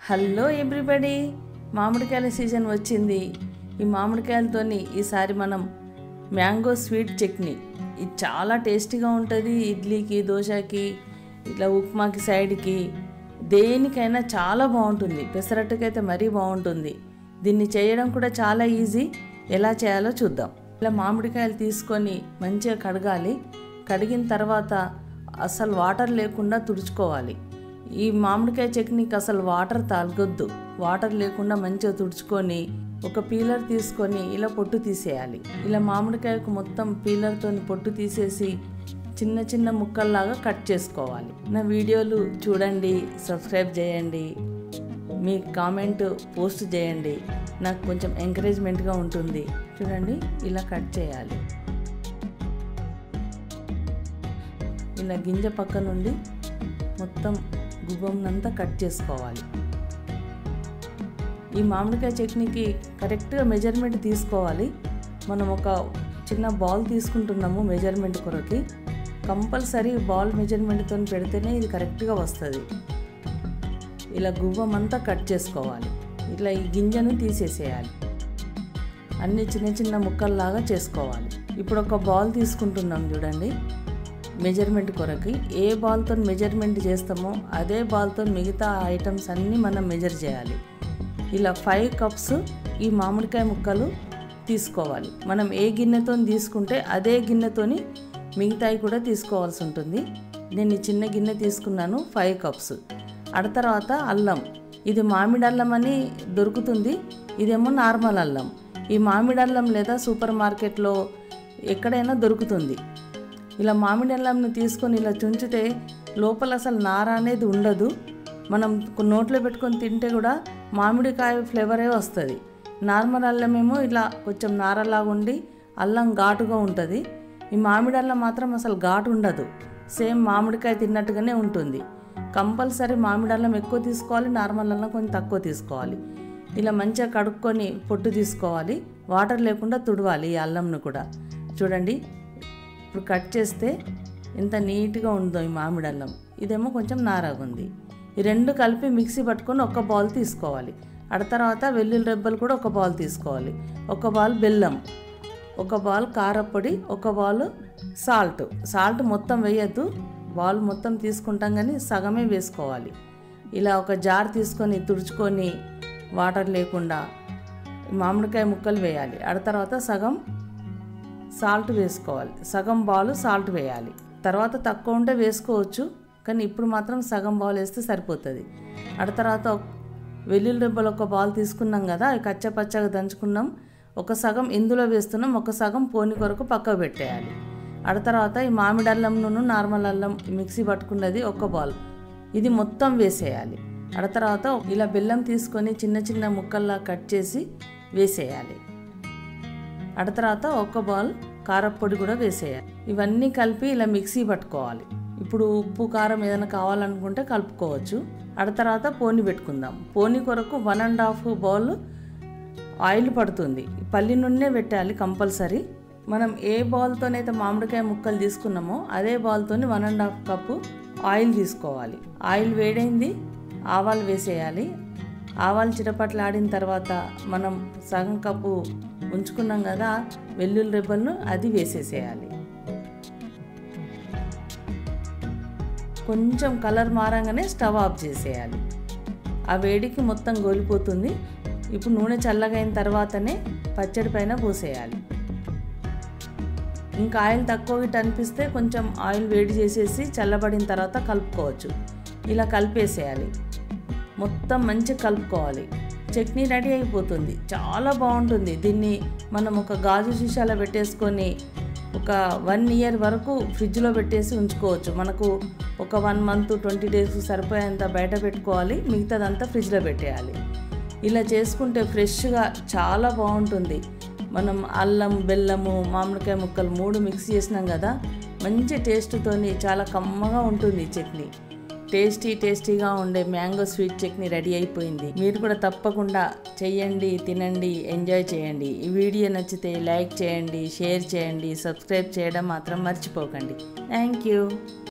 Hello everybody, మామిడికాయల season వచ్చింది. ఈ మామిడికాయలతోని ఈసారి మనం మ్యాంగో స్వీట్ చట్నీ, ఇది చాలా టేస్టీగా ఉంటుంది. ఇడ్లీకి, దోశకి, ఇట్లా ఉప్మాకి, సైడ్కి దేనికైనా చాలా బాగుంటుంది. పెసరట్టుకైతే మరీ బాగుంటుంది. దీన్ని చేయడం కూడా చాలా ఈజీ. ఎలా చేయాలో చూద్దాం. ఇలా మామిడికాయలు తీసుకొని మంచిగా కడగాలి. కడిగిన తర్వాత అసలు వాటర్ లేకుండా తుడుచుకోవాలి. ఈ మామిడికాయ చట్నీకి అసలు వాటర్ తగొద్దు. వాటర్ లేకుండా మంచిగా తుడుచుకొని ఒక పీలర్ తీసుకొని ఇలా పొట్టు తీసేయాలి. ఇలా మామిడికాయకు మొత్తం పీలర్తో పొట్టు తీసేసి చిన్న చిన్న ముక్కల్లాగా కట్ చేసుకోవాలి. నా వీడియోలు చూడండి, సబ్స్క్రైబ్ చేయండి, మీ కామెంట్ పోస్ట్ చేయండి, నాకు కొంచెం ఎంకరేజ్మెంట్గా ఉంటుంది. చూడండి, ఇలా కట్ చేయాలి. ఇలా గింజ పక్క నుండి మొత్తం గువ్వంనంతా కట్ చేసుకోవాలి. ఈ మామిడికాయ చట్నీకి కరెక్ట్గా మెజర్మెంట్ తీసుకోవాలి. మనం ఒక చిన్న బాల్ తీసుకుంటున్నాము మెజర్మెంట్ కొరకి. కంపల్సరీ బాల్ మెజర్మెంట్తో పెడితేనే ఇది కరెక్ట్గా వస్తుంది. ఇలా గువ్వం అంతా కట్ చేసుకోవాలి. ఇట్లా ఈ గింజను తీసేసేయాలి. అన్నీ చిన్న చిన్న ముక్కల్లాగా చేసుకోవాలి. ఇప్పుడు ఒక బాల్ తీసుకుంటున్నాం చూడండి, మెజర్మెంట్ కొరకి. ఏ బాల్తో మెజర్మెంట్ చేస్తామో అదే బాల్తో మిగతా ఐటమ్స్ అన్నీ మనం మెజర్ చేయాలి. ఇలా 5 కప్స్ ఈ మామిడికాయ ముక్కలు తీసుకోవాలి. మనం ఏ గిన్నెతో తీసుకుంటే అదే గిన్నెతోని మిగతాయి కూడా తీసుకోవాల్సి ఉంటుంది. నేను చిన్న గిన్నె తీసుకున్నాను, 5 కప్స్. తర్వాత అల్లం, ఇది మామిడి అల్లం అని దొరుకుతుంది, ఇదేమో నార్మల్ అల్లం. ఈ మామిడి అల్లం లేదా సూపర్ మార్కెట్లో ఎక్కడైనా దొరుకుతుంది. ఇలా మామిడి అల్లంని తీసుకొని ఇలా చుంచితే లోపల అసలు నార అనేది ఉండదు. మనం నోట్లో పెట్టుకొని తింటే కూడా మామిడికాయ ఫ్లేవరే వస్తుంది. నార్మల్ అల్లం ఏమో ఇలా కొంచెం నారలాగా ఉండి అల్లం ఘాటుగా ఉంటుంది. ఈ మామిడి అల్లం మాత్రం అసలు ఘాటు ఉండదు, సేమ్ మామిడికాయ తిన్నట్టుగానే ఉంటుంది. కంపల్సరీ మామిడి అల్లం ఎక్కువ తీసుకోవాలి, నార్మల్ అల్లం కొంచెం తక్కువ తీసుకోవాలి. ఇలా మంచిగా కడుక్కొని పొట్టు తీసుకోవాలి. వాటర్ లేకుండా తుడవాలి ఈ అల్లంను కూడా. చూడండి, ఇప్పుడు కట్ చేస్తే ఎంత నీట్గా ఉందో ఈ మామిడి అల్లం. ఇదేమో కొంచెం నారాగా ఉంది. ఈ రెండు కలిపి మిక్సీ పట్టుకొని ఒక బాల్ తీసుకోవాలి. తర్వాత వెల్లుల్లి రెబ్బలు కూడా ఒక బాల్ తీసుకోవాలి. ఒక బాల్ బెల్లం, ఒక బాల్ కారపొడి, ఒక బాల్ సాల్ట్ మొత్తం వేయద్దు. బాల్ మొత్తం తీసుకుంటాం కానీ సగమే వేసుకోవాలి. ఇలా ఒక జార్ తీసుకొని తుడుచుకొని వాటర్ లేకుండా మామిడికాయ ముక్కలు వేయాలి. తర్వాత సగం సాల్ట్ వేసుకోవాలి, సగం బాల్ సాల్ట్ వేయాలి. తర్వాత తక్కువ ఉంటే వేసుకోవచ్చు, కానీ ఇప్పుడు మాత్రం సగం బాల్ వేస్తే సరిపోతుంది. తర్వాత వెల్లుల్లి రెబ్బలు ఒక బాల్ తీసుకున్నాం కదా, అవి కచ్చపచ్చగా దంచుకున్నాం. ఒక సగం ఇందులో వేస్తున్నాం, ఒక సగం పోని కొరకు పక్కకు పెట్టేయాలి. తర్వాత ఈ మామిడి అల్లంను నార్మల్ అల్లం మిక్సీ పట్టుకున్నది ఒక బాల్, ఇది మొత్తం వేసేయాలి. తర్వాత ఇలా బెల్లం తీసుకొని చిన్న చిన్న ముక్కల్లా కట్ చేసి వేసేయాలి. తర్వాత ఒక బాల్ కారపొడి కూడా వేసేయాలి. ఇవన్నీ కలిపి ఇలా మిక్సీ పట్టుకోవాలి. ఇప్పుడు ఉప్పు కారం ఏదైనా కావాలనుకుంటే కలుపుకోవచ్చు. తర్వాత పోని పెట్టుకుందాం. పోని కొరకు 1.5 బౌల్ ఆయిల్ పడుతుంది. పల్లి నూనె పెట్టాలి కంపల్సరీ. మనం ఏ బాల్తోనైతే మామిడికాయ ముక్కలు తీసుకున్నామో అదే బాల్తోని 1.5 కప్పు ఆయిల్ తీసుకోవాలి. ఆయిల్ వేడైంది, ఆవాలు వేసేయాలి. ఆవాలు చిటపట్లాడిన తర్వాత మనం సగం కప్పు ఉంచుకున్నాం కదా వెల్లుల్లి రెబ్బలను, అది వేసేసేయాలి. కొంచెం కలర్ మారంగానే స్టవ్ ఆఫ్ చేసేయాలి. ఆ వేడికి మొత్తం గోలిపోతుంది. ఇప్పుడు నూనె చల్లగైన తర్వాతనే పచ్చడి పైన పోసేయాలి. ఇంకా ఆయిల్ తక్కువ ఇటు అనిపిస్తే కొంచెం ఆయిల్ వేడి చేసేసి చల్లబడిన తర్వాత కలుపుకోవచ్చు. ఇలా కలిపేసేయాలి. మొత్తం మంచిగా కలుపుకోవాలి. చట్నీ రెడీ అయిపోతుంది. చాలా బాగుంటుంది. దీన్ని మనం ఒక గాజు సీసాలో పెట్టేసుకొని ఒక 1 ఇయర్ వరకు ఫ్రిడ్జ్లో పెట్టేసి ఉంచుకోవచ్చు. మనకు ఒక 1 మంత్ 20 డేస్ సరిపోయేంత బయట పెట్టుకోవాలి, మిగతాదంతా ఫ్రిడ్జ్లో పెట్టేయాలి. ఇలా చేసుకుంటే ఫ్రెష్గా చాలా బాగుంటుంది. మనం అల్లం, బెల్లము, మామిడికాయ ముక్కలు 3 మిక్స్ చేసినాం కదా, మంచి టేస్ట్తోని చాలా కమ్మగా ఉంటుంది ఈ చట్నీ. టేస్టీగా ఉండే మ్యాంగో స్వీట్ చట్నీ రెడీ అయిపోయింది. మీరు కూడా తప్పకుండా చెయ్యండి, తినండి, ఎంజాయ్ చేయండి. ఈ వీడియో నచ్చితే లైక్ చేయండి, షేర్ చేయండి, సబ్స్క్రైబ్ చేయడం మాత్రం మర్చిపోకండి. Thank you.